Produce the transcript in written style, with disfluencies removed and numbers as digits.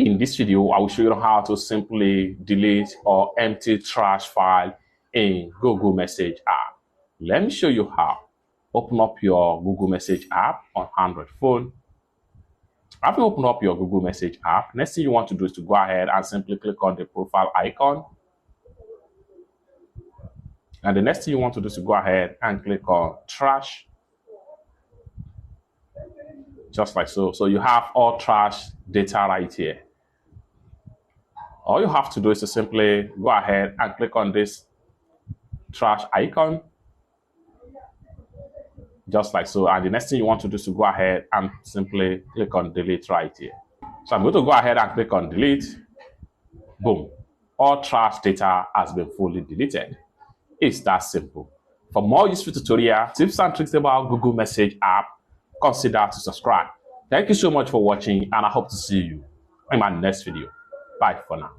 In this video, I will show you how to simply delete or empty trash file in Google Message app. Let me show you how. Open up your Google Message app on Android phone. After you open up your Google Message app, next thing you want to do is to go ahead and simply click on the profile icon. And the next thing you want to do is to go ahead and click on trash. Just like so. So you have all trash data right here. All you have to do is to simply go ahead and click on this trash icon. Just like so. And the next thing you want to do is to go ahead and simply click on delete right here. So I'm going to go ahead and click on delete. Boom. All trash data has been fully deleted. It's that simple. For more useful tutorial, tips and tricks about Google Message app, consider to subscribe. Thank you so much for watching, and I hope to see you in my next video. Bye for now.